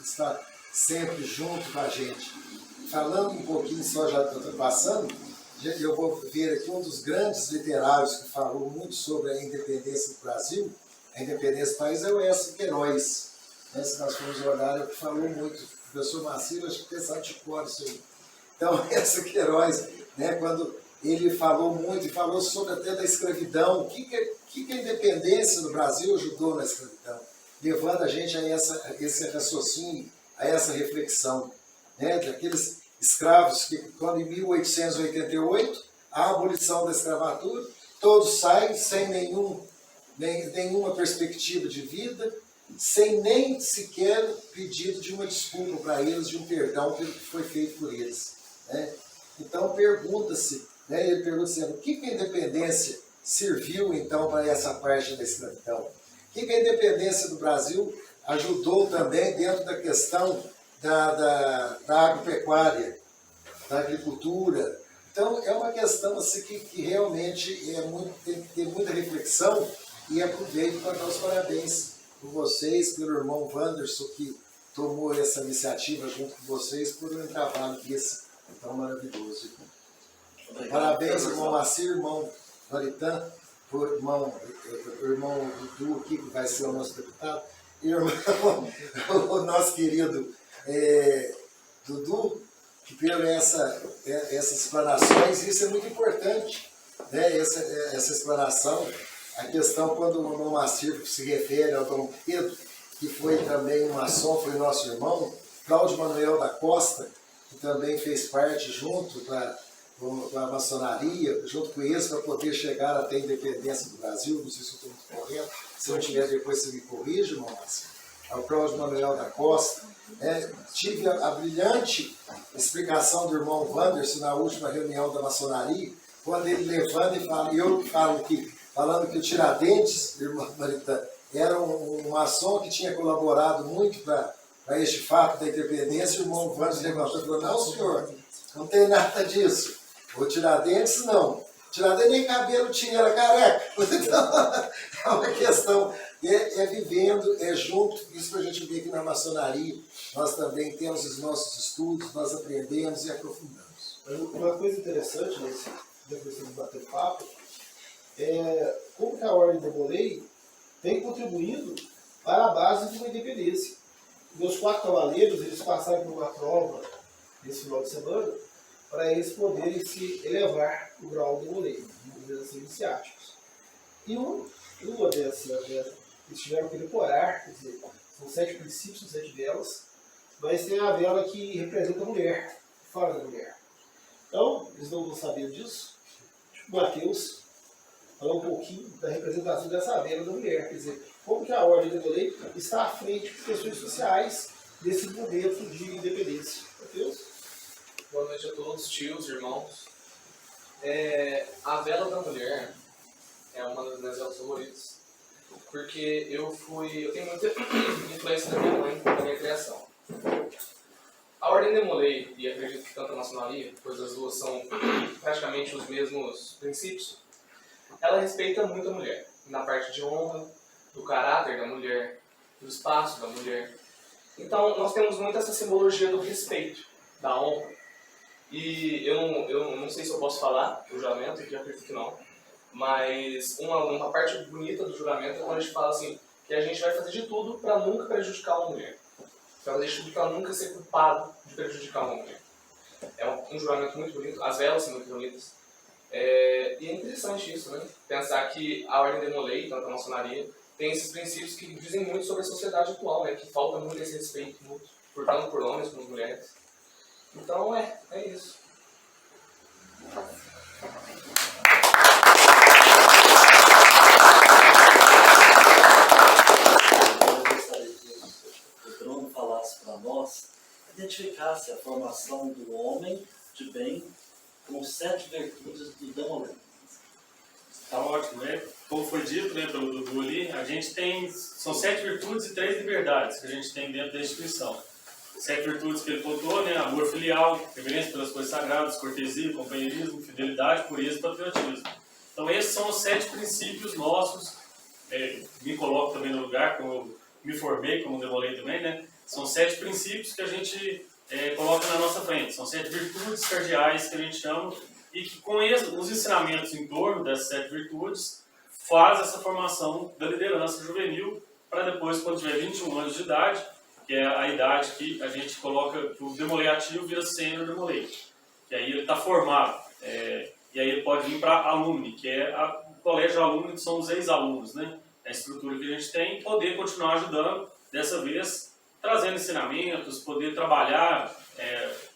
está sempre junto com a gente. Falando um pouquinho só, já estou passando, eu vou ver aqui um dos grandes literários que falou muito sobre a independência do Brasil, a independência do país, é o Eça Queiroz. Se nós formos olhar, é o que falou muito. O professor Marcelo, acho que tem essa anticor isso aí. Então, Eça Queiroz, né, quando ele falou muito, e falou sobre até da escravidão, o que a independência no Brasil ajudou na escravidão, levando a gente a esse raciocínio, a essa reflexão, né, daqueles escravos que, quando em 1888, a abolição da escravatura, todos saem sem nenhuma perspectiva de vida, sem nem sequer pedido de uma desculpa para eles, de um perdão pelo que foi feito por eles. Né? Então pergunta-se, né, ele pergunta assim, o que a independência serviu então para essa parte da escravidão? O que a independência do Brasil ajudou também dentro da questão da agropecuária, da agricultura? Então é uma questão assim, que realmente tem que ter muita reflexão, e aproveito para dar os parabéns por vocês, pelo irmão Wanderson, que tomou essa iniciativa junto com vocês, por um trabalho desse tão maravilhoso. Parabéns, irmão Macir, irmão Maritã, por irmão Dudu aqui, que vai ser o nosso deputado, e o nosso querido Dudu, que pelo essas explanações, isso é muito importante, né? Essa explanação, a questão quando o irmão Macir se refere ao Dom Pedro, que foi também um maçom, foi nosso irmão, Cláudio Manuel da Costa, que também fez parte junto com a maçonaria, junto com eles, para poder chegar até a independência do Brasil. Não sei se eu estou muito correto, se não tiver depois você me corrige, irmão Márcio. É o Cláudio Manuel da Costa. Tive a brilhante explicação do irmão Wanderson na última reunião da maçonaria, quando ele levanta e fala, e eu falando que o Tiradentes, irmão Maritã, era um maçom que tinha colaborado muito para este fato da independência. O irmão Wanderson levantou e falou, não, senhor, não tem nada disso. O Tiradentes, não. O Tiradentes nem cabelo tinha, era careca. Então, é uma questão, vivendo, junto, isso que a gente vê aqui na maçonaria, nós também temos os nossos estudos, nós aprendemos e aprofundamos. Uma coisa interessante, depois de bater papo, é como que a Ordem de Demolei tem contribuído para a base de uma independência. Meus 4 cavaleiros, eles passaram por uma prova nesse final de semana, para eles poderem se elevar o grau de Demolei, assim, iniciáticos. E uma dessas, eles tiveram que decorar, quer dizer, são 7 princípios, são 7 velas, mas tem a vela que representa a mulher, fora da mulher. Então, eles não vão saber disso. Mateus falar um pouquinho da representação dessa vela da mulher, quer dizer, como que a Ordem de Demolei está à frente de questões sociais desse momento de independência. Mateus? Boa noite a todos, tios, irmãos. A vela da mulher é uma das minhas velas favoritas, porque eu tenho muita influência da minha mãe na minha criação. A Ordem de Demolei, e acredito que tanto a maçonaria, pois as duas são praticamente os mesmos princípios, ela respeita muito a mulher, na parte de honra, do caráter da mulher, do espaço da mulher. Então, nós temos muito essa simbologia do respeito, da honra. E eu não sei se eu posso falar o juramento, que eu acredito que não, mas uma parte bonita do juramento é quando a gente fala assim, que a gente vai fazer de tudo para nunca prejudicar uma mulher. Vai fazer de tudo para nunca ser culpado de prejudicar uma mulher. É um juramento muito bonito, as velas são muito bonitas. E é interessante isso, né? Pensar que a Ordem de Demolei, tanto a maçonaria, tem esses princípios que dizem muito sobre a sociedade atual, né? Que falta muito esse respeito mútuo, tanto por homens como por mulheres. Então, é isso. Eu gostaria que o Bruno falasse para nós, identificasse a formação do homem de bem com 7 virtudes do Demolei. Tá ótimo, né? Como foi dito, né, pelo Dudu ali, são 7 virtudes e 3 liberdades que a gente tem dentro da instituição. 7 virtudes que ele contou, né? Amor filial, reverência pelas coisas sagradas, cortesia, companheirismo, fidelidade, pureza e patriotismo. Então esses são os 7 princípios nossos. Me coloco também no lugar, como eu me formei como Demolei também, né? São 7 princípios que a gente coloca na nossa frente. São 7 virtudes cardeais que a gente chama e que com os ensinamentos em torno dessas 7 virtudes faz essa formação da liderança juvenil para depois, quando tiver 21 anos de idade, que é a idade que a gente coloca que o demolei ativo vira sênior demolei. Que aí ele está formado. E aí ele pode vir para alumni, que é o colégio alumni, que são os ex-alunos, né? A estrutura que a gente tem, poder continuar ajudando, dessa vez, trazendo ensinamentos, poder trabalhar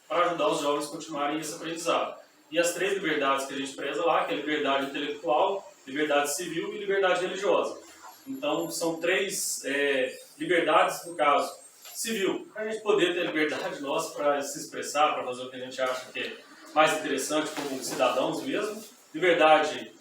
para ajudar os jovens a continuarem esse aprendizado. E as 3 liberdades que a gente preza lá, que é liberdade intelectual, liberdade civil e liberdade religiosa. Então, são 3 liberdades, no caso, civil, para a gente poder ter liberdade nossa para se expressar, para fazer o que a gente acha que é mais interessante como cidadãos mesmo. Liberdade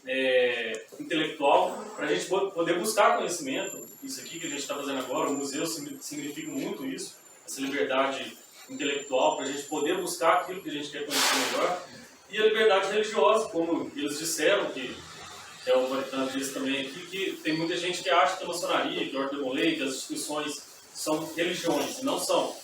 intelectual, para a gente poder buscar conhecimento. Isso aqui que a gente está fazendo agora, o museu significa muito isso, essa liberdade intelectual, para a gente poder buscar aquilo que a gente quer conhecer melhor. E a liberdade religiosa, como eles disseram, que o Maritano disse também aqui, que tem muita gente que acha que a maçonaria, que a Ordem Demolei, que as instituições são religiões, e não são.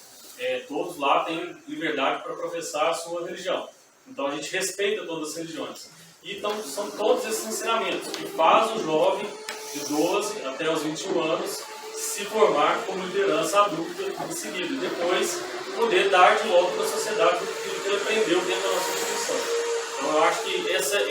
Todos lá têm liberdade para professar a sua religião. Então a gente respeita todas as religiões. E então são todos esses ensinamentos que faz o jovem de 12 até os 21 anos se formar como liderança adulta em seguida. E depois poder dar de volta para a sociedade o que ele aprendeu dentro da nossa instituição. Então eu acho que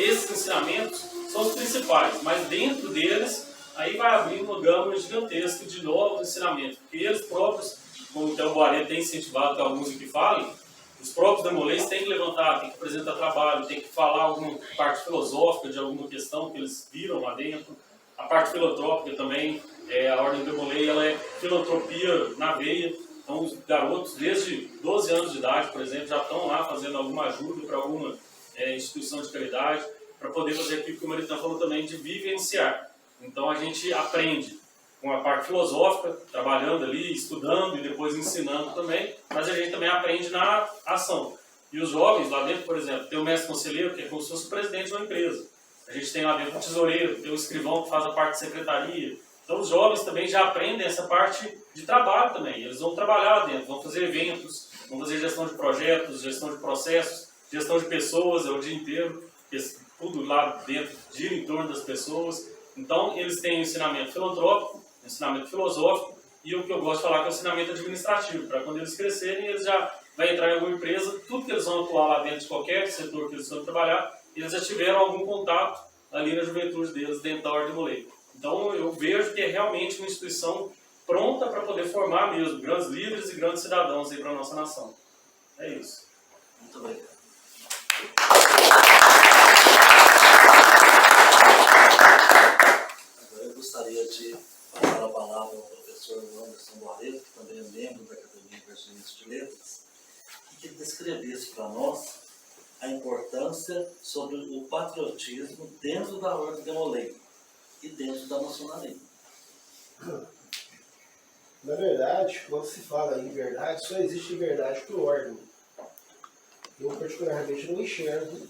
esses ensinamentos são os principais, mas dentro deles aí vai abrir uma gama gigantesca de novos ensinamentos, porque eles próprios, como o Theo Boaré tem incentivado que alguns aqui falem, os próprios demolês têm que levantar, têm que apresentar trabalho, têm que falar alguma parte filosófica de alguma questão que eles viram lá dentro. A parte filantrópica também, a Ordem Demolei, ela é filantropia na veia. Então os garotos, desde 12 anos de idade, por exemplo, já estão lá fazendo alguma ajuda para alguma instituição de caridade, para poder fazer aquilo que o Maritão falou também, de vivenciar. Então a gente aprende com a parte filosófica, trabalhando ali, estudando e depois ensinando também, mas a gente também aprende na ação. E os jovens lá dentro, por exemplo, tem o mestre conselheiro, que é como se fosse o presidente de uma empresa. A gente tem lá dentro o tesoureiro, tem o escrivão que faz a parte de secretaria. Então os jovens também já aprendem essa parte de trabalho também. Eles vão trabalhar lá dentro, vão fazer eventos, vão fazer gestão de projetos, gestão de processos, gestão de pessoas, o dia inteiro, tudo lá dentro gira em torno das pessoas. Então eles têm o ensinamento filantrópico, ensinamento filosófico e o que eu gosto de falar que é o ensinamento administrativo, para quando eles crescerem, eles já vão entrar em alguma empresa, tudo que eles vão atuar lá dentro de qualquer setor que eles vão trabalhar, eles já tiveram algum contato ali na juventude deles, dentro da Ordem Demolei. Então eu vejo que é realmente uma instituição pronta para poder formar mesmo grandes líderes e grandes cidadãos aí para a nossa nação. É isso. Muito obrigado. Agora eu gostaria de passar a palavra ao professor Anderson Barreto, que também é membro da Academia Verginense de Letras, e que descrevesse para nós a importância sobre o patriotismo dentro da Ordem Demolei e dentro da maçonaria. Na verdade, quando se fala em liberdade, só existe liberdade por ordem. Eu, particularmente, não enxergo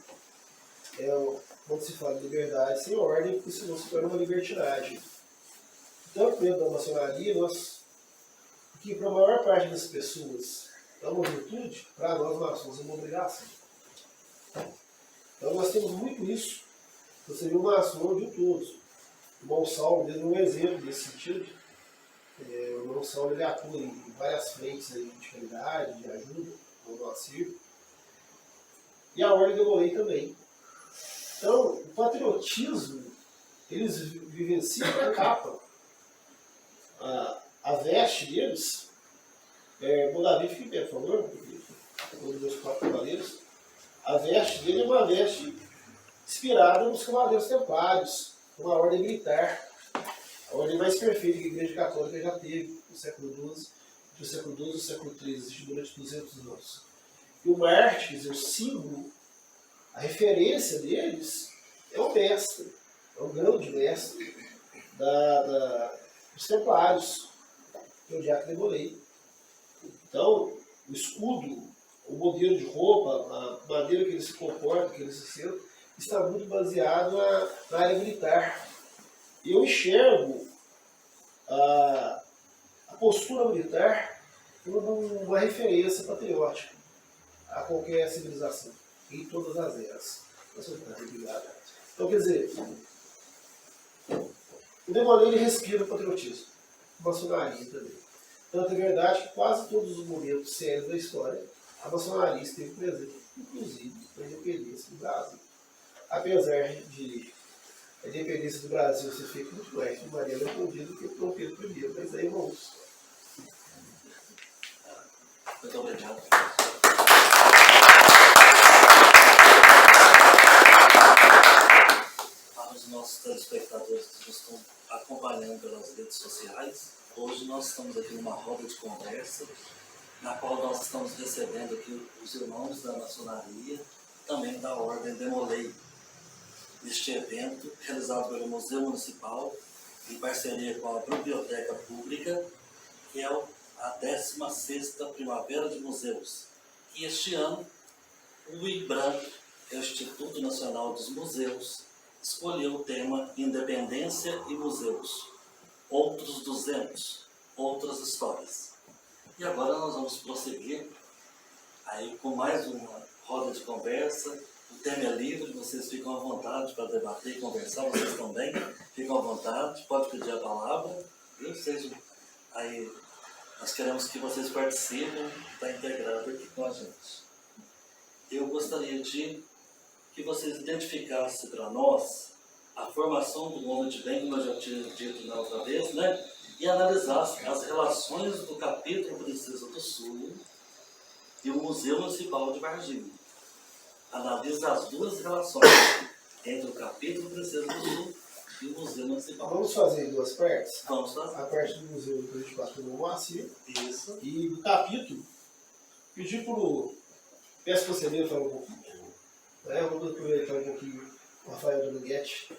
quando se fala de liberdade sem ordem, porque senão se torna uma libertinagem. Tanto dentro da maçonaria, que para a maior parte das pessoas é uma virtude, para nós maçons é uma obrigação. Então nós temos muito isso. Você viu o maçom de todos. O irmão Saulo mesmo é um exemplo nesse sentido. O irmão Saulo ele atua em várias frentes aí de caridade, de ajuda, no nosso círculo. E a Ordem Demolei também. Então, o patriotismo, eles vivenciam a capa. A veste deles, o Davi fique bem, por favor, um dos meus 4 cavaleiros. A veste dele é uma veste inspirada nos cavaleiros templários, uma ordem militar. A ordem mais perfeita que a Igreja Católica já teve no século XII, do século XII ao século XIII, durante 200 anos. E o Marte, quer dizer, o símbolo, a referência deles é o mestre, é o grande mestre dos templários, que é o Diácono Demolei. Então, o escudo, o modelo de roupa, a maneira que eles se comportam, que eles se sentem, está muito baseado na área militar. Eu enxergo a postura militar como uma referência patriótica a qualquer civilização, em todas as eras da sociedade. Então, quer dizer, o Demolay ele respira o patriotismo, a maçonaria também. Tanto é verdade que quase todos os momentos sérios da história, a maçonaria esteve presente, inclusive na independência do Brasil. Apesar de a independência do Brasil ser feita muito antes de Maria Leopoldina do que Dom Pedro I, mas aí vamos. Muito obrigado. Para os nossos telespectadores que nos estão acompanhando pelas redes sociais, hoje nós estamos aqui numa roda de conversa, na qual nós estamos recebendo aqui os irmãos da maçonaria, também da Ordem Demolay. Este evento, realizado pelo Museu Municipal, em parceria com a Biblioteca Pública, que é a 16ª Primavera de Museus. E este ano, o IBRAM, que é o Instituto Nacional dos Museus, escolheu o tema Independência e Museus. Outros 200, outras histórias. E agora nós vamos prosseguir aí com mais uma roda de conversa. O tema é livre, vocês ficam à vontade para debater e conversar, vocês também ficam à vontade, pode pedir a palavra, viu? Sejam aí, nós queremos que vocês participem, está integrado aqui com a gente. Eu gostaria de que vocês identificassem para nós a formação do homem de bem, como eu já tinha dito na outra vez, né? E analisassem as relações do capítulo Princesa do Sul e o Museu Municipal de Varginha. Analisa as duas relações entre o capítulo Princesa do Sul e o Museu Municipal. Vamos fazer em duas partes. Vamos fazer. A parte do museu que a gente passou no Moacir Isso. e do capítulo, pedir para o... Peço para você mesmo falar um pouquinho. Vamos aproveitar um pouquinho o Rafael Dominguete.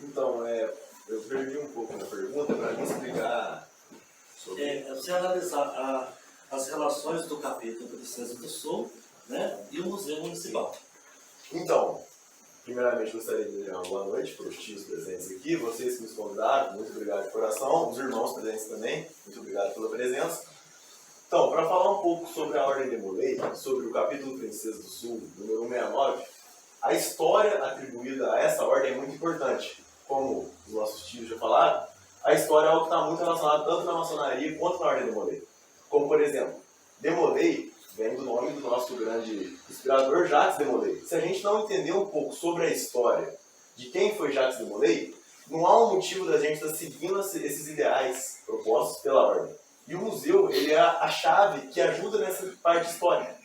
Então, eu perdi um pouco na pergunta para me explicar sobre... Você analisar as relações do capítulo Princesa do Sul, né, e o Museu Municipal. Então, primeiramente gostaria de desejar uma boa noite para os tios presentes aqui, vocês que nos convidaram, muito obrigado de coração, os irmãos presentes também, muito obrigado pela presença. Então, para falar um pouco sobre a Ordem Demolay, sobre o capítulo Princesa do Sul, número 169, a história atribuída a essa ordem é muito importante. Como os nossos tios já falaram, a história é algo que está muito relacionado tanto na maçonaria quanto na Ordem Demolay. Como, por exemplo, Demolay vem do nome do nosso grande inspirador, Jacques Demolay. Se a gente não entender um pouco sobre a história de quem foi Jacques Demolay, não há um motivo da gente estar seguindo esses ideais propostos pela ordem. E o museu, ele é a chave que ajuda nessa parte histórica.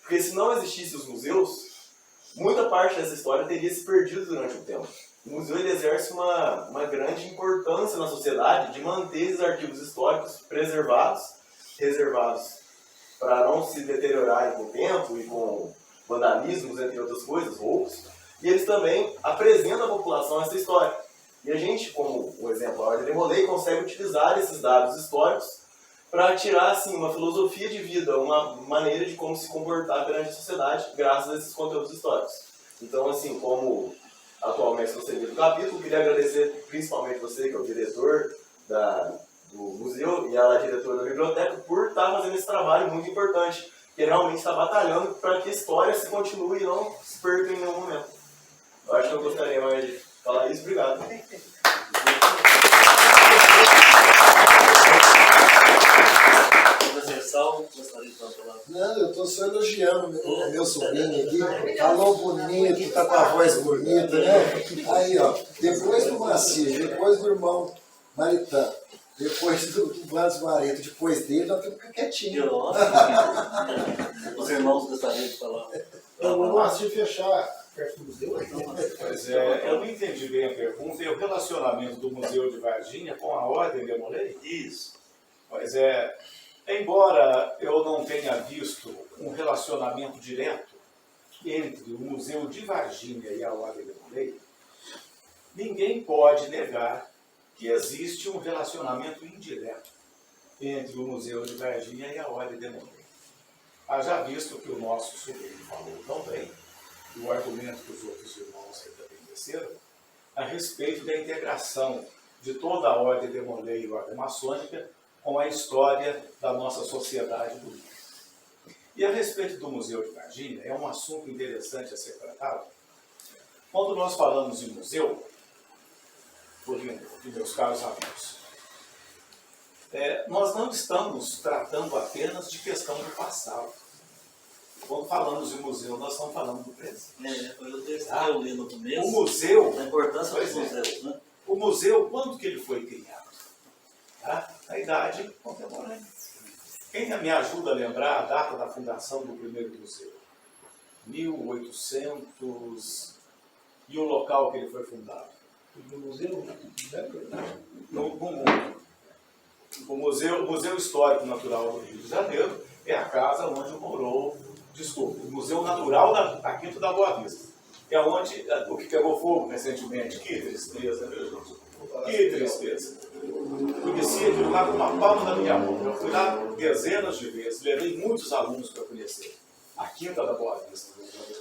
Porque se não existissem os museus, muita parte dessa história teria se perdido durante o tempo. O museu ele exerce uma grande importância na sociedade de manter esses arquivos históricos preservados, reservados para não se deteriorarem com o tempo e com vandalismos, entre outras coisas, roubos. E eles também apresentam à população essa história. E a gente, como um exemplo, a Ordem Demolay consegue utilizar esses dados históricos para tirar assim, uma filosofia de vida, uma maneira de como se comportar perante a sociedade, graças a esses conteúdos históricos. Então, assim, como atual mestre conselheiro do capítulo, queria agradecer principalmente você, que é o diretor do museu e a diretora da biblioteca, por estar fazendo esse trabalho muito importante, que realmente está batalhando para que a história se continue e não se perca em nenhum momento. Eu acho que eu gostaria mais de falar isso. Obrigado. Gostaria de falar. Não, eu estou só elogiando meu sobrinho aqui. Falou bonito, tá com a voz bonita, né? Aí, ó, depois do Macia, depois do irmão Maritã, depois do Vandes Mareto, depois dele, nós temos que ficar quietinho. Os irmãos gostariam de falar. Então, o Moacir fechar perto do museu. Pois é, eu não entendi bem a pergunta. E o relacionamento do Museu de Varginha com a Ordem Demolay? Isso. Pois é, embora eu não tenha visto um relacionamento direto entre o Museu de Varginha e a Ordem Demolay, ninguém pode negar que existe um relacionamento indireto entre o Museu de Varginha e a Ordem Demolay. Haja visto que o nosso sobrinho falou também, e o argumento que os outros irmãos também desceram, a respeito da integração de toda a Ordem Demolay e a Ordem Maçônica com a história da nossa sociedade do livro. E a respeito do Museu de Varginha, é um assunto interessante a ser tratado. Quando nós falamos em museu, e meus caros amigos, nós não estamos tratando apenas de questão do passado. Quando falamos de museu, nós estamos falando do presente. Eu li no começo O museu, a importância por dos exemplo, museus, né? o museu, quando que ele foi criado? Tá? Na idade contemporânea. Quem me ajuda a lembrar a data da fundação do primeiro museu? 1800 e o local que ele foi fundado? No museu, No mundo. O Museu Histórico Natural do Rio de Janeiro é a casa onde morou, desculpa, o Museu Natural da Quinta da Boa Vista. É onde o que pegou fogo recentemente. Que tristeza, meu Deus. Que tristeza. Conheci aquilo lá com uma palma da minha mão. Eu fui lá dezenas de vezes, levei muitos alunos para conhecer. A Quinta da Boa Vista,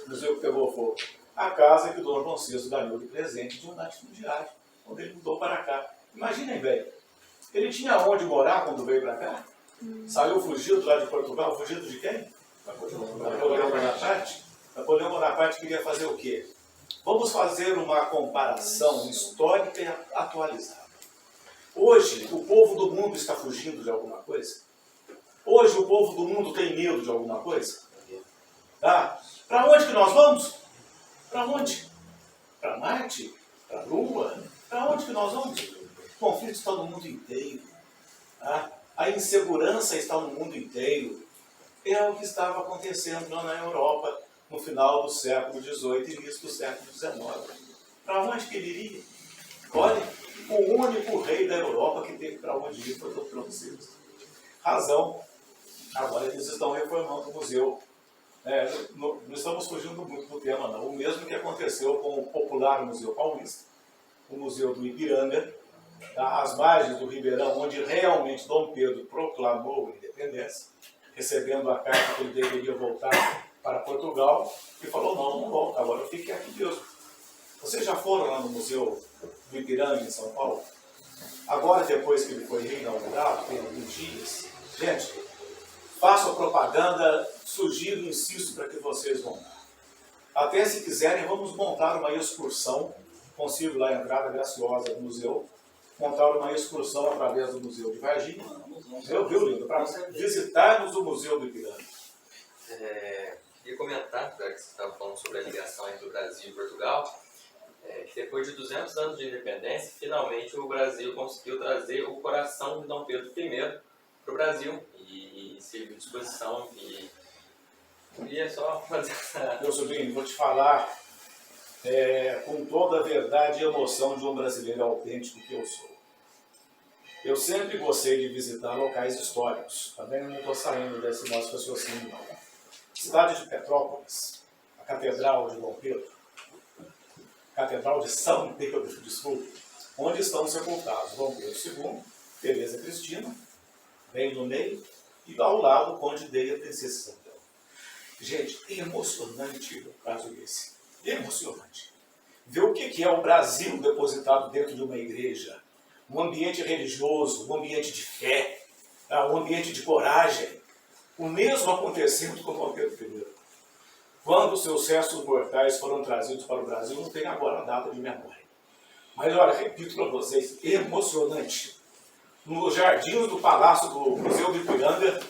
o museu que pegou fogo. A casa que o Dom João VI ganhou de presente de um latifundiário, quando ele mudou para cá. Imaginem bem, ele tinha onde morar quando veio para cá? Saiu fugido lá de Portugal, fugido de quem? Napoleão Bonaparte. Napoleão Bonaparte queria fazer o quê? Vamos fazer uma comparação histórica e atualizada. Hoje, o povo do mundo está fugindo de alguma coisa? Hoje, o povo do mundo tem medo de alguma coisa? Tá? Para onde que nós vamos? Para onde? Para Marte? Para a Lua? Para onde que nós vamos? O conflito está no mundo inteiro. Tá? A insegurança está no mundo inteiro. É o que estava acontecendo lá na Europa no final do século XVIII e início do século XIX. Para onde que ele iria? Olha, o único rei da Europa que teve para onde ir foi o Dom VI. Razão. Agora eles estão reformando o museu. Não estamos fugindo muito do tema, não. O mesmo que aconteceu com o popular Museu Paulista, o Museu do Ipiranga, às margens do Ribeirão, onde realmente Dom Pedro proclamou a independência, recebendo a carta que ele deveria voltar para Portugal, e falou, não volta, agora eu fique aqui mesmo. Vocês já foram lá no Museu do Ipiranga, em São Paulo? Agora, depois que ele foi reinaugurado, tem alguns dias, gente, faço a propaganda, sugiro e insisto para que vocês vão lá. Até se quiserem, vamos montar uma excursão, consigo lá a entrada graciosa do museu, montar uma excursão através do Museu de Varginha. Viu, Lindo? Para visitarmos o Museu do Ipiranga. Queria comentar, já que você estava falando sobre a ligação entre o Brasil e Portugal, que depois de 200 anos de independência, finalmente o Brasil conseguiu trazer o coração de Dom Pedro I para o Brasil e serviu de exposição. E queria só fazer essa... Meu sobrinho, vou te falar com toda a verdade e emoção de um brasileiro autêntico que eu sou. Eu sempre gostei de visitar locais históricos. Também não estou saindo desse nosso raciocínio, não. Cidade de Petrópolis, a Catedral de Dom Pedro, Catedral de São Pedro, desculpe, onde estão sepultados Dom Pedro II, Teresa Cristina, bem no meio, e ao lado o Conde Dei e a Princesa Isabel. Gente, é emocionante o caso desse. É emocionante. Ver o que é o Brasil depositado dentro de uma igreja, um ambiente religioso, um ambiente de fé, um ambiente de coragem. O mesmo acontecendo com Dom Pedro I. Quando os seus restos mortais foram trazidos para o Brasil, não tem agora a data de memória. Mas olha, repito para vocês, emocionante. Nos jardins do Palácio do Museu do Ipiranga,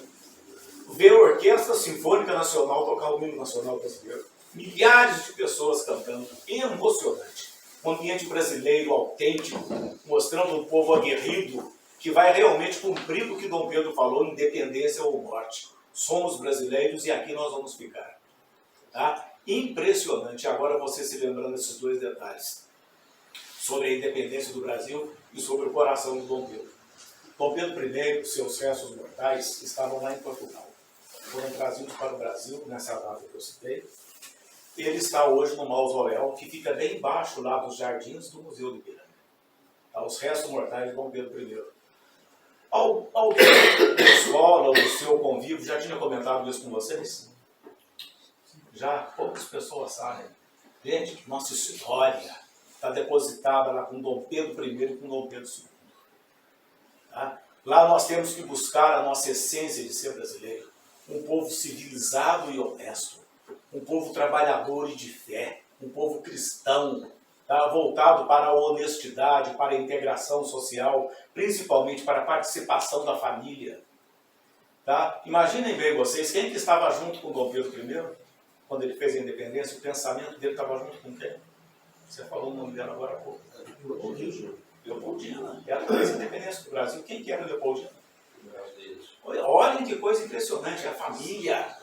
ver a Orquestra Sinfônica Nacional tocar o hino nacional brasileiro. Milhares de pessoas cantando, emocionante. Um ambiente brasileiro autêntico, mostrando um povo aguerrido, que vai realmente cumprir o que Dom Pedro falou, independência ou morte. Somos brasileiros e aqui nós vamos ficar. Tá? Impressionante. Agora você se lembrando desses dois detalhes. Sobre a independência do Brasil e sobre o coração de Dom Pedro. Dom Pedro I, seus restos mortais, estavam lá em Portugal. Foram trazidos para o Brasil, nessa data que eu citei. Ele está hoje no mausoléu, que fica bem embaixo lá dos jardins do Museu do Ipiranga. Tá? Os restos mortais de Dom Pedro I. Alguém da escola ou do seu convívio já tinha comentado isso com vocês? Já? Poucas pessoas sabem. Gente, nossa história está depositada lá com Dom Pedro I e com Dom Pedro II. Tá? Lá nós temos que buscar a nossa essência de ser brasileiro. Um povo civilizado e honesto. Um povo trabalhador e de fé. Um povo cristão, tá? Voltado para a honestidade, para a integração social, principalmente para a participação da família. Tá? Imaginem bem vocês, quem que estava junto com Dom Pedro I, quando ele fez a independência, o pensamento dele estava junto com quem? Você falou o nome dela agora há pouco. Leopoldina. Ela fez a independência do Brasil. Quem que era Leopoldina? Olhem que coisa impressionante, a família.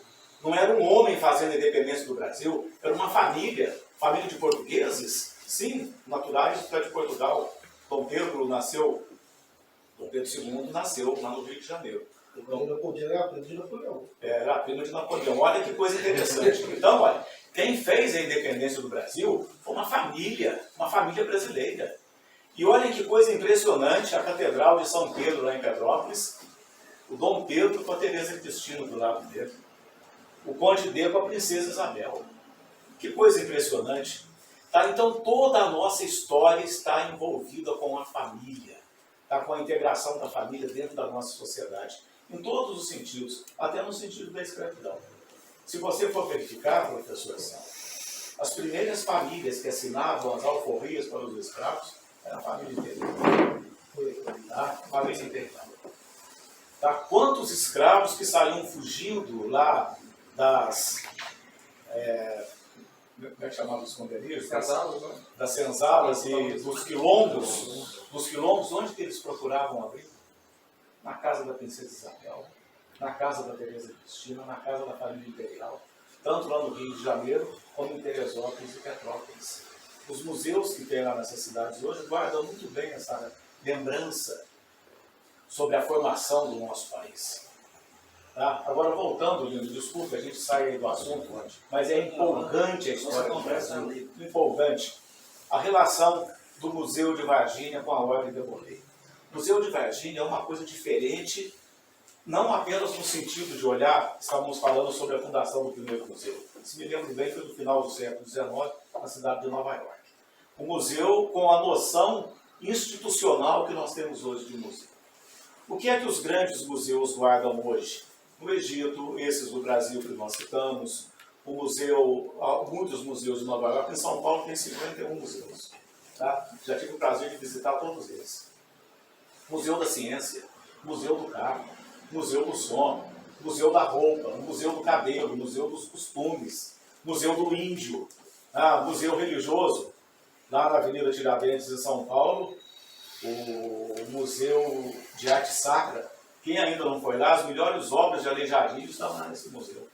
Não era um homem fazendo a independência do Brasil, era uma família de portugueses, sim, naturais de Portugal. Dom Pedro II nasceu lá no Rio de Janeiro. Então, Leopoldina era a prima de Napoleão. Era a prima de Napoleão. Olha que coisa interessante. Então, olha, quem fez a independência do Brasil foi uma família brasileira. E olhem que coisa impressionante, a Catedral de São Pedro, lá em Petrópolis, o Dom Pedro com a Teresa Cristina do lado dele, o Conde D com a Princesa Isabel. Que coisa impressionante. Tá? Então, toda a nossa história está envolvida com a família, tá? Com a integração da família dentro da nossa sociedade, em todos os sentidos, até no sentido da escravidão. Se você for verificar, professor Sal, as primeiras famílias que assinavam as alforrias para os escravos era a família inteira. Tá? Família inteira. Tá? Quantos escravos que saíam fugindo lá das... como é que chamava os esconderijos? Das senzalas e dos quilombos, onde que eles procuravam abrigo? Na casa da Princesa Isabel, na casa da Teresa Cristina, na casa da família imperial, tanto lá no Rio de Janeiro, como em Teresópolis e Petrópolis. Os museus que tem lá nessas cidades hoje guardam muito bem essa lembrança sobre a formação do nosso país. Tá? Agora, voltando, Lindo, desculpa, a gente sai aí do assunto, mas é empolgante a história do Brasil. Empolgante. A relação do Museu de Varginha com a Ordem de Beauvais. O Museu de Varginha é uma coisa diferente, não apenas no sentido de olhar, estávamos falando sobre a fundação do primeiro museu. Se me lembro bem, foi no final do século XIX, na cidade de Nova York. O museu com a noção institucional que nós temos hoje de museu. O que é que os grandes museus guardam hoje? No Egito, esses do Brasil que nós citamos, muitos museus de Nova York, em São Paulo tem 51 museus. Tá? Já tive o prazer de visitar todos eles. Museu da Ciência, Museu do Carro, Museu do Som, Museu da Roupa, Museu do Cabelo, Museu dos Costumes, Museu do Índio, Museu Religioso, lá na Avenida Tiradentes, em São Paulo, o Museu de Arte Sacra. Quem ainda não foi lá, as melhores obras de Aleijadinho estão lá nesse museu.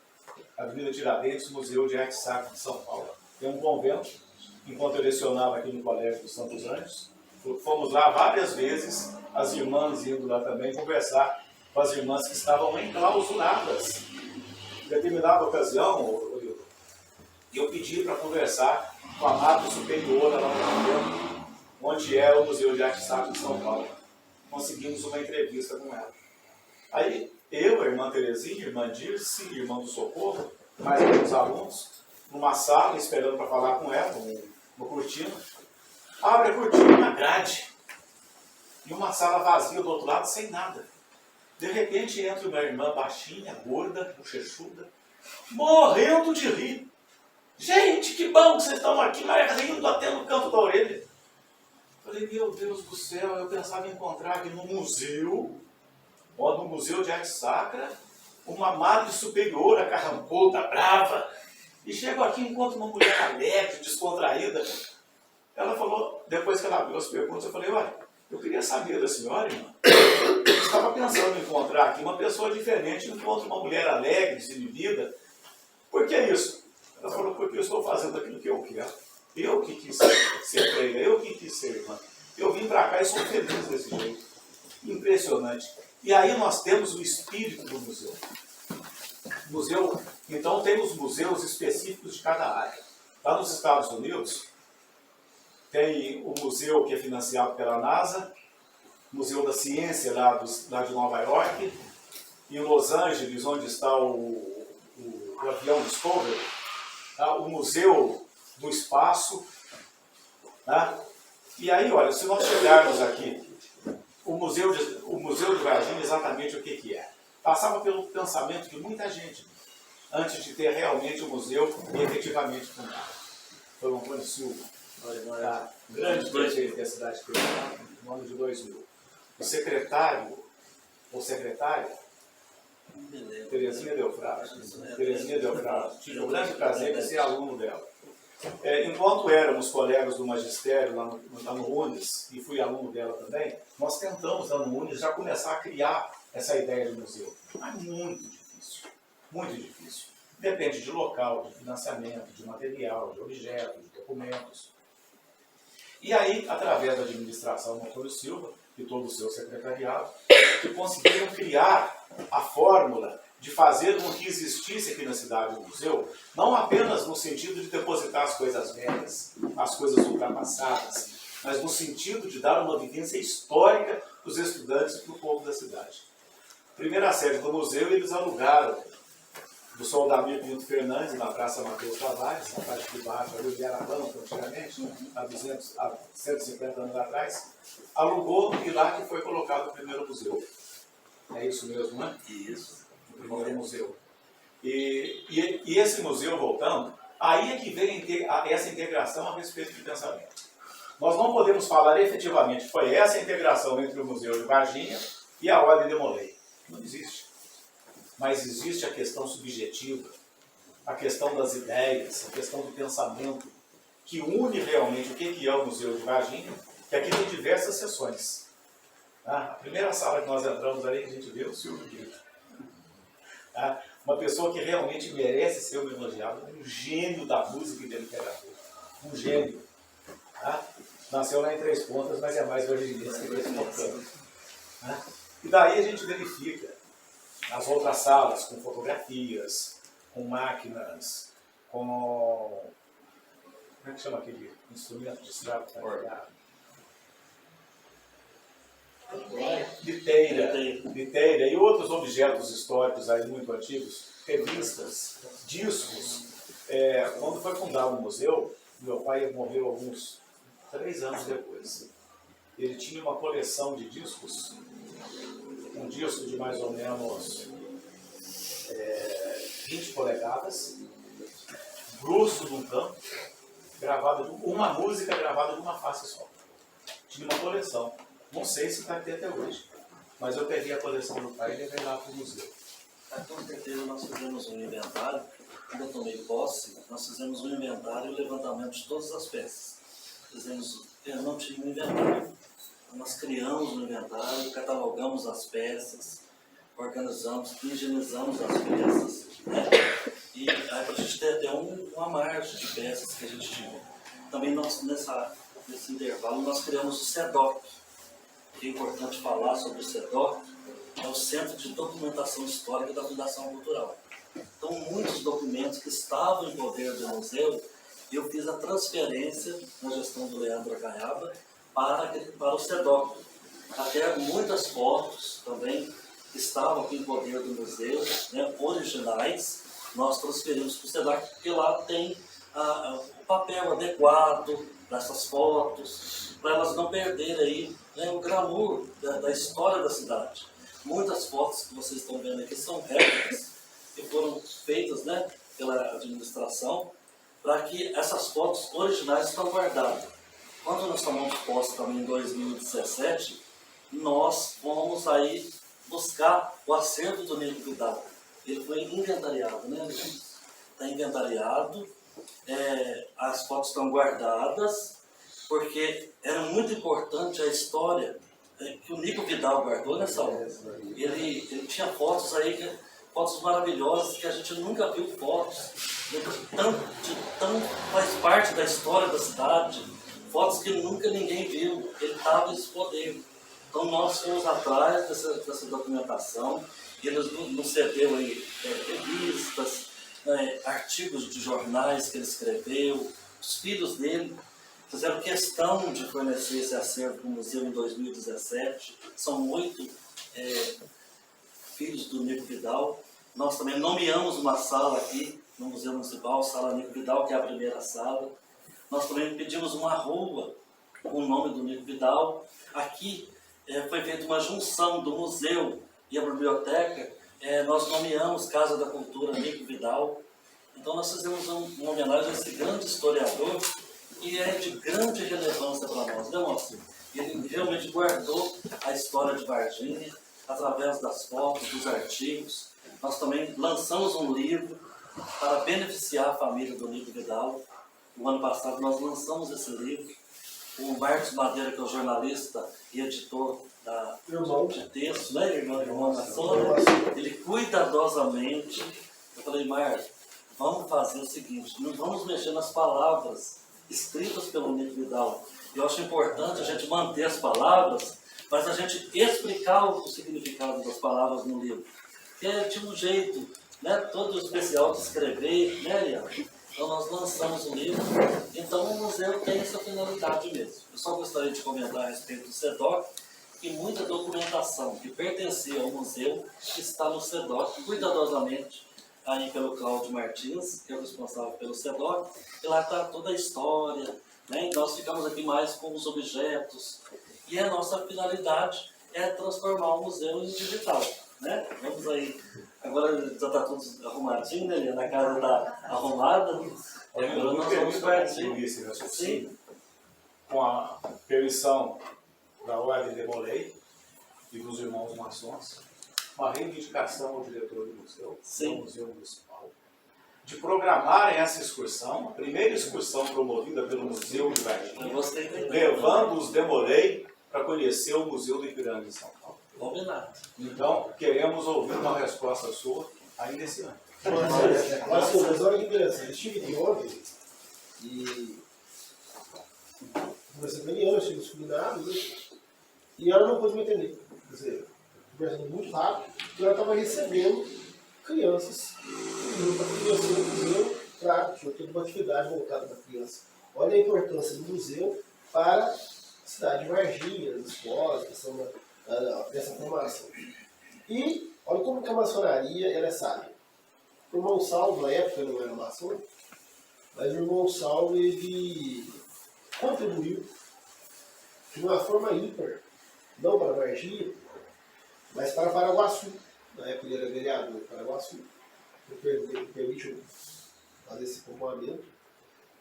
Avenida Tiradentes, Museu de Arte Sacra de São Paulo. Tem um convento, enquanto eu lecionava aqui no Colégio dos Santos Anjos, fomos lá várias vezes, as irmãs indo lá também conversar com as irmãs que estavam enclausuradas. Em determinada ocasião, eu pedi para conversar com a Madre Superiora lá no convento, onde é o Museu de Arte Sacra de São Paulo. Conseguimos uma entrevista com ela. Aí, eu, a irmã Terezinha, a irmã Dirce, irmã do Socorro, mais alguns alunos, numa sala, esperando para falar com ela, uma cortina. Abre a cortina na grade. E uma sala vazia do outro lado, sem nada. De repente, entra uma irmã baixinha, gorda, bochechuda, morrendo de rir. Gente, que bom que vocês estão aqui, mas rindo até no canto da orelha. Falei, meu Deus do céu, eu pensava em encontrar aqui no museu, no Museu de Arte Sacra, uma madre superiora, carrancuda, brava, e chego aqui e encontro uma mulher alegre, descontraída. Ela falou, depois que ela abriu as perguntas, eu falei, olha, eu queria saber da senhora, irmã, eu estava pensando em encontrar aqui uma pessoa diferente, encontro uma mulher alegre, desinibida. Por que isso? Ela falou, porque eu estou fazendo aquilo que eu quero. Eu que quis ser freira, eu que quis ser irmã. Eu vim para cá e sou feliz desse jeito. Impressionante. E aí nós temos o espírito do museu. Então tem os museus específicos de cada área. Lá nos Estados Unidos, tem o museu que é financiado pela NASA, o Museu da Ciência lá de Nova York, em Los Angeles, onde está o avião Discovery, tá? O Museu do Espaço. Tá? E aí, olha, se nós chegarmos aqui o Museu de Varginha, exatamente o que é? Passava pelo pensamento de muita gente, antes de ter realmente o museu efetivamente fundado. Foi o Antônio Silva, grande prefeito da cidade de Curitiba, no ano de 2000. O secretário, ou secretária, Terezinha Delfrado. Tive o grande prazer de ser aluno dela. Enquanto éramos colegas do magistério lá no UNES, e fui aluno dela também, nós tentamos lá no UNES já começar a criar essa ideia de museu. Mas muito difícil, muito difícil. Depende de local, de financiamento, de material, de objetos, de documentos. E aí, através da administração do Antônio Silva e todo o seu secretariado, que conseguiram criar a fórmula de fazer com que existisse aqui na cidade um museu, não apenas no sentido de depositar as coisas velhas, as coisas ultrapassadas, mas no sentido de dar uma vivência histórica para os estudantes e para o povo da cidade. A primeira sede do museu eles alugaram do Soldamiro Pinto Fernandes, na Praça Mateus Tavares, na parte de baixo, ali de Arabanco, antigamente, há 150 anos atrás, alugou e lá que foi colocado o primeiro museu. É isso mesmo, não é? Isso. O primeiro museu. E esse museu, voltando, aí é que vem essa integração a respeito de pensamento. Nós não podemos falar efetivamente que foi essa integração entre o Museu de Varginha e a Ordem de Molay. Não existe. Mas existe a questão subjetiva, a questão das ideias, a questão do pensamento, que une realmente o que é o Museu de Varginha, que aqui tem diversas seções. A primeira sala que nós entramos ali, que a gente vê o Silvio Brito. Uma pessoa que realmente merece ser homenageada, um gênio da música e da literatura. Um gênio. Nasceu lá em Três Pontas, mas é mais varginhense que Três Pontas. E daí a gente verifica as outras salas com fotografias, com máquinas, com... Como é que chama aquele instrumento de estrada? Liteira e outros objetos históricos aí muito antigos, revistas, discos. Quando foi fundado o museu, meu pai morreu alguns 3 anos depois. Ele tinha uma coleção de discos, um disco de mais ou menos 20 polegadas, grosso de um canto, uma música gravada de uma face só. Tinha uma coleção. Não sei se está aqui até hoje, mas eu peguei a coleção do pai e levei lá para o museu. Com certeza nós fizemos um inventário, quando eu tomei posse, nós fizemos um inventário e o levantamento de todas as peças. Eu não tinha um inventário, nós criamos um inventário, catalogamos as peças, organizamos, higienizamos as peças, né? E aí para a gente ter até uma margem de peças que a gente tinha. Também nesse intervalo nós criamos o CEDOC, que é importante falar sobre o CEDOC, é o Centro de Documentação Histórica da Fundação Cultural. Então, muitos documentos que estavam em poder do museu, eu fiz a transferência na gestão do Leandro Acaiaba para o CEDOC. Até muitas fotos também estavam aqui em poder do museu, né, originais, nós transferimos para o CEDOC, porque lá tem o papel adequado dessas fotos, para elas não perderem aí, né, o glamour da história da cidade. Muitas fotos que vocês estão vendo aqui são réplicas que foram feitas, né, pela administração, para que essas fotos originais estão guardadas. Quando nós tomamos posse também em 2017, nós fomos aí buscar o acervo do Nico Vidal. Ele foi inventariado, né? Está inventariado, as fotos estão guardadas, porque era muito importante a história que o Nico Vidal guardou nessa obra. Ele tinha fotos aí, fotos maravilhosas, que a gente nunca viu fotos, faz parte da história da cidade, fotos que nunca ninguém viu, ele estava nesse poder. Então nós fomos atrás dessa documentação, ele nos cedeu aí revistas, artigos de jornais que ele escreveu, os filhos dele fizeram questão de fornecer esse acervo para o museu em 2017. São 8 filhos do Nico Vidal. Nós também nomeamos uma sala aqui no Museu Municipal, Sala Nico Vidal, que é a primeira sala. Nós também pedimos uma rua com o nome do Nico Vidal. Aqui foi feita uma junção do museu e a biblioteca. Nós nomeamos Casa da Cultura Nico Vidal. Então nós fizemos uma homenagem a esse grande historiador e é de grande relevância para nós, né, Márcio? Ele realmente guardou a história de Varginha através das fotos, dos artigos. Nós também lançamos um livro para beneficiar a família do Nico Vidal. No ano passado nós lançamos esse livro. O Marcos Madeira, que é o jornalista e editor de texto, né, irmão da Sônia, ele cuidadosamente, eu falei, Marcos, vamos fazer o seguinte, não vamos mexer nas palavras escritas pelo Nico Vidal. Eu acho importante a gente manter as palavras, mas a gente explicar o significado das palavras no livro. Porque tinha um jeito, né, todo especial de escrever, né, Eliane? Então nós lançamos um livro, então o museu tem essa finalidade mesmo. Eu só gostaria de comentar a respeito do SEDOC, que muita documentação que pertencia ao museu está no SEDOC, cuidadosamente, aí pelo Cláudio Martins, que é o responsável pelo SEDOC, e lá está toda a história, né? E nós ficamos aqui mais com os objetos, e a nossa finalidade é transformar o museu em digital, né? Vamos aí, agora já está tudo arrumadinho, né? A casa está arrumada, agora nós vamos partir. Esse raciocínio, com a permissão da Ordem de Molay e dos irmãos maçons, uma reivindicação ao diretor do museu, do Museu Municipal, de programarem essa excursão, a primeira excursão promovida pelo Museu de Varginha, levando os de Molay para conhecer o Museu do Ipiranga em São Paulo. Combinado. Então, queremos ouvir uma resposta sua ainda esse ano. Mas olha que interessante, eu estive aqui ontem e conversei com a Eliana, estive disciplinado, né? E ela não pôde me entender. Quer dizer, conversando muito rápido, e ela estava recebendo crianças para conhecer o museu, claro, tinha toda uma atividade voltada para a criança. Olha a importância do museu para a cidade de Varginha, das escolas, dessa formação. E olha como que a maçonaria ela é sábia. O irmão Saulo, na época, não era maçom, mas o irmão Saulo ele contribuiu de uma forma ímpar, não para Varginha, mas para Paraguaçu. Na época ele era vereador de Paraguaçu, que permitiu fazer esse povoamento.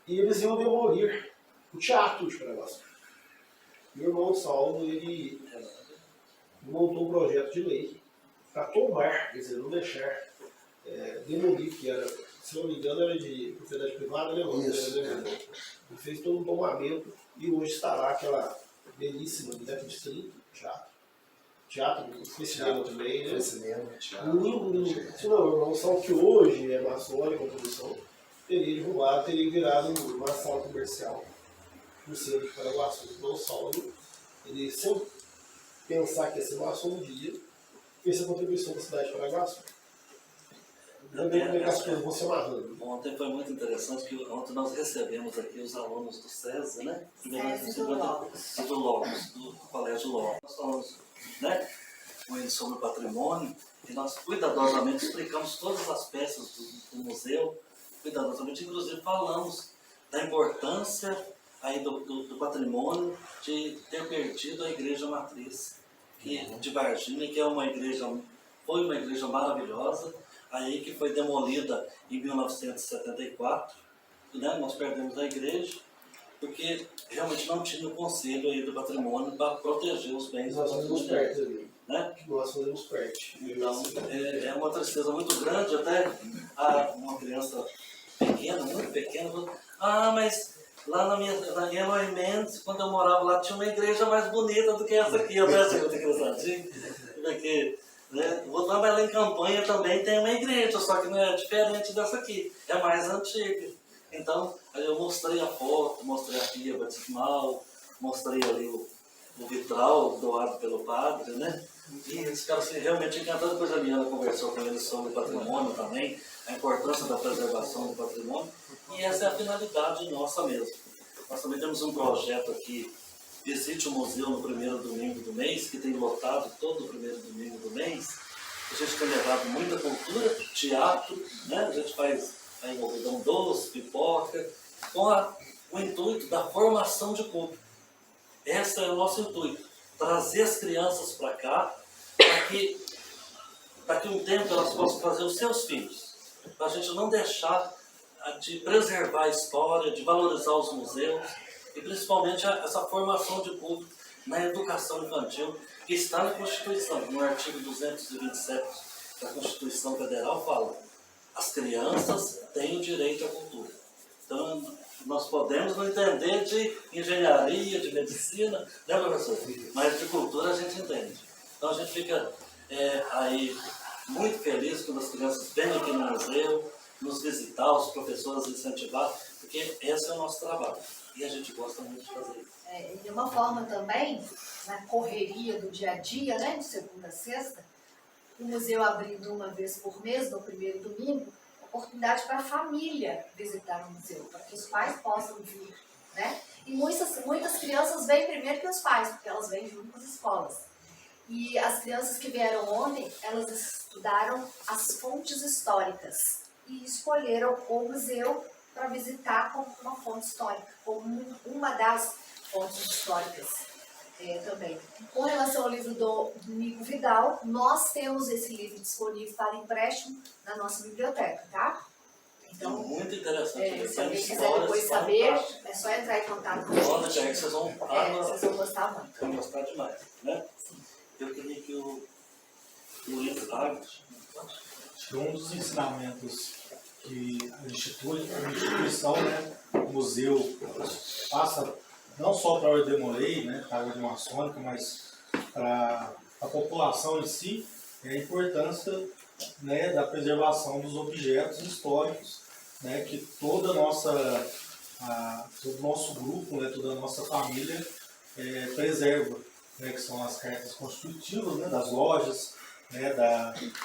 E eles iam demolir o teatro de Paraguaçu. E o irmão Saulo ele montou um projeto de lei para tomar, quer dizer, não deixar demolir, que era, se não me engano, era de propriedade privada, né? Isso. Ele fez todo um tomamento e hoje está lá aquela belíssima Biblioteca Distrito, teatro, foi cinema também, né? Foi cinema, teatro. Lindo. Se não, o irmão Saulo, que hoje é maçônico, a produção, teria divulgado, teria virado uma sala comercial no centro de Paraguaçu. O irmão Saulo, ele sem pensar que ia ser maçom um dia, fez a contribuição da cidade de Paraguaçu. Não tem como é que as coisas vão se amarrando. Ontem foi muito interessante, que ontem nós recebemos aqui os alunos do SESI, né? SESI do Logos. Do Logos, do Colégio Logos. Nós falamos, né, com eles sobre o patrimônio, e nós cuidadosamente explicamos todas as peças do museu, cuidadosamente, inclusive falamos da importância aí do patrimônio de ter perdido a igreja matriz de Varginha, que foi uma igreja maravilhosa, aí que foi demolida em 1974, né? Nós perdemos a igreja, porque realmente não tinha o conselho aí do patrimônio para proteger os bens. Nós fazemos parte ali. Né? Nós fazemos parte. Então, é uma tristeza muito grande, até uma criança pequena, muito pequena, falou, mas lá na Eloy Mendes, quando eu morava lá, tinha uma igreja mais bonita do que essa aqui. Eu até achei muito engraçadinho, porque vou trabalhar em Campanha também, tem uma igreja, só que não é diferente dessa aqui, é mais antiga. Então, aí eu mostrei a foto, mostrei a pia batismal, mostrei ali o vitral doado pelo padre, né? E eles ficaram assim, realmente encantados. Depois a Liana conversou com eles sobre o patrimônio também, a importância da preservação do patrimônio, e essa é a finalidade nossa mesmo. Nós também temos um projeto aqui, Visite o Museu no primeiro domingo do mês, que tem lotado todo o primeiro domingo do mês. A gente tem levado muita cultura, teatro, né? A gente faz aí algodão doce, pipoca, com o intuito da formação de público. Esse é o nosso intuito. trazer as crianças para cá, para que um tempo elas possam fazer os seus filhos. Para a gente não deixar de preservar a história, de valorizar os museus e principalmente essa formação de público na educação infantil que está na Constituição. No artigo 227 da Constituição Federal fala: as crianças têm o direito à cultura. Então, nós podemos não entender de engenharia, de medicina, né, professor? Mas de cultura a gente entende. Então a gente fica aí muito feliz quando as crianças vêm aqui no museu, nos visitar, os professores incentivar, porque esse é o nosso trabalho. E a gente gosta muito de fazer isso. De uma forma também, na correria do dia a dia, né, de segunda a sexta, o museu abrindo uma vez por mês, no primeiro domingo, oportunidade para a família visitar o museu, para que os pais possam vir, né? E muitas crianças vêm primeiro que os pais, porque elas vêm junto com as escolas. E as crianças que vieram ontem, elas estudaram as fontes históricas e escolheram o museu para visitar como uma fonte histórica, como uma das fontes históricas também. Com relação ao livro do Nico Vidal, nós temos esse livro disponível para empréstimo na nossa biblioteca, tá? Então, muito interessante. Se alguém quiser depois saber, é só entrar em contato com a gente. Olha, que vocês vão Vocês vão gostar muito. Vão gostar demais, né? Eu queria que o Luiz Vargas... Acho que um dos ensinamentos que a instituição, né, o museu, passa não só para a Ordem Molay, né, para a Ordem Maçônica, mas para a população em si, é a importância, né, da preservação dos objetos históricos, né, que todo o nosso grupo, né, toda a nossa família preserva, né, que são as cartas constitutivas, né, das lojas, né,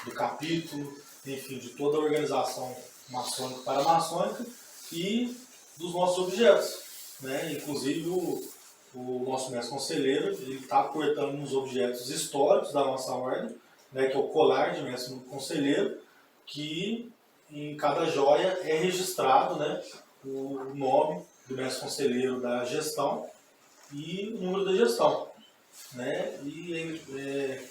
do capítulo, enfim, de toda a organização maçônica para maçônica e dos nossos objetos, né? Inclusive o nosso mestre conselheiro, ele está cortando uns objetos históricos da nossa ordem, né, que é o colar de mestre conselheiro, que em cada joia é registrado, né, o nome do mestre conselheiro da gestão e o número da gestão, né? E é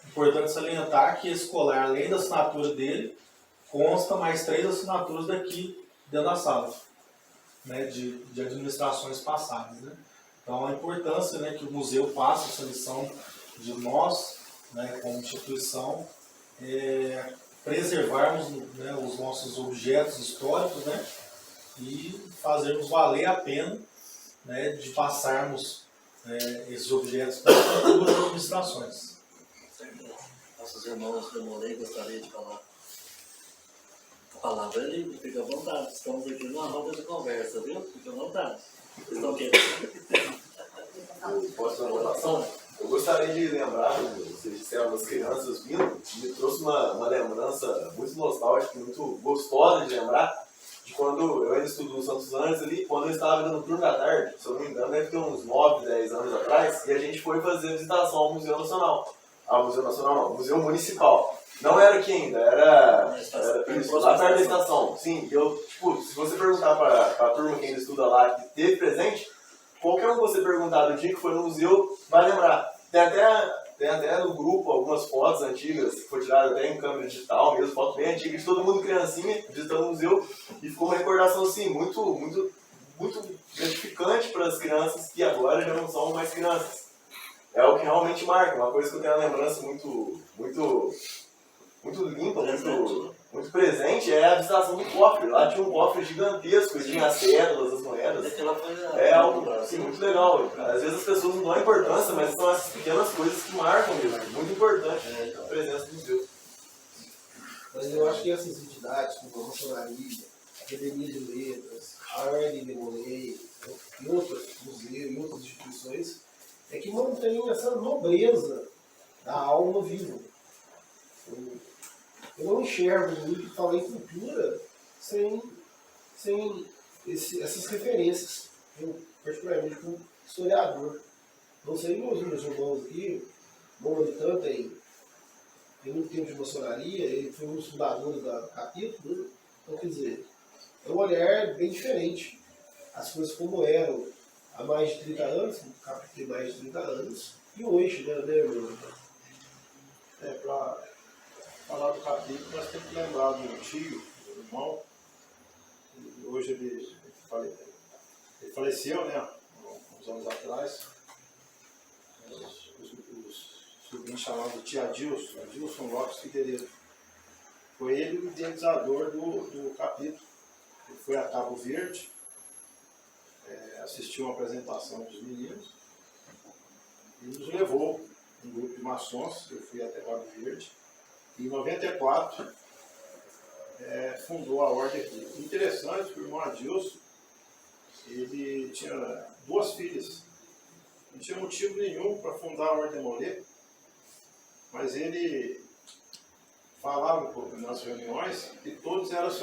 importante salientar que esse colar, além da assinatura dele, consta mais 3 assinaturas daqui dentro da sala, né, de administrações passadas, né? Então a importância, né, que o museu passe essa lição de nós, né, como instituição, preservarmos, né, os nossos objetos históricos, né, e fazermos valer a pena, né, de passarmos esses objetos para as futuras administrações. Nossos irmãos do Molay gostariam de falar. A palavra é livre, fica à vontade. Estamos aqui numa roda de conversa, viu? Fica à vontade. Vocês estão querendo? Posso fazer uma relação? Eu gostaria de lembrar, vocês disseram das crianças vindo, me trouxe uma lembrança muito nostálgica, muito gostosa de lembrar, de quando eu ainda estudo no Santos Anjos ali, quando eu estava dando turno da tarde, se eu não me engano, deve ter uns 9, 10 anos atrás, e a gente foi fazer visitação ao Museu Nacional. Ao Museu Nacional não, Museu Municipal. Não era aqui ainda, era isso, lá perto da estação. Sim, eu, tipo, se você perguntar para a turma que ainda estuda lá, que teve presente, qualquer um que você perguntar do dia que foi no museu, vai lembrar. Tem até no grupo algumas fotos antigas, que foi tirada até em câmera digital mesmo, foto bem antiga, de todo mundo criancinha, visitando o museu, e ficou uma recordação assim, muito gratificante para as crianças que agora já não são mais crianças. É o que realmente marca, uma coisa que eu tenho uma lembrança muito limpa, muito presente, é a visitação do cofre. Lá tinha um cofre gigantesco, tinha as cédulas, as moedas. É algo assim, muito legal. Às vezes as pessoas não dão importância, mas são essas pequenas coisas que marcam mesmo. Muito importante a presença do museu. Mas eu acho que essas entidades, como a Maçonaria, a Academia de Letras, a Ordem de Molay, e outros museus e outras instituições, é que mantêm essa nobreza da alma viva. Eu não enxergo muito falar em cultura sem essas referências. Eu, particularmente, como historiador, não sei meus irmãos aqui, Moritã tem muito tempo de maçonaria, ele foi um dos fundadores da capítulo, né? Então, quer dizer, é um olhar bem diferente. As coisas como eram há há mais de 30 anos, um capítulo tem mais de 30 anos, e hoje, né, meu? Para falar do capítulo, nós temos que lembrar do tio, do irmão, e hoje ele faleceu, né, uns anos atrás, os sobrinhos chamados de Adilson Lopes Figueiredo. Foi ele o idealizador do capítulo. Ele foi a Cabo Verde, assistiu uma apresentação dos meninos e nos levou um grupo de maçons. Eu fui até Cabo Verde e em 94 fundou a ordem aqui. Interessante que o irmão Adilson, ele tinha 2 filhas. Não tinha motivo nenhum para fundar a ordem Molê, mas ele falava nas reuniões que todos eram seus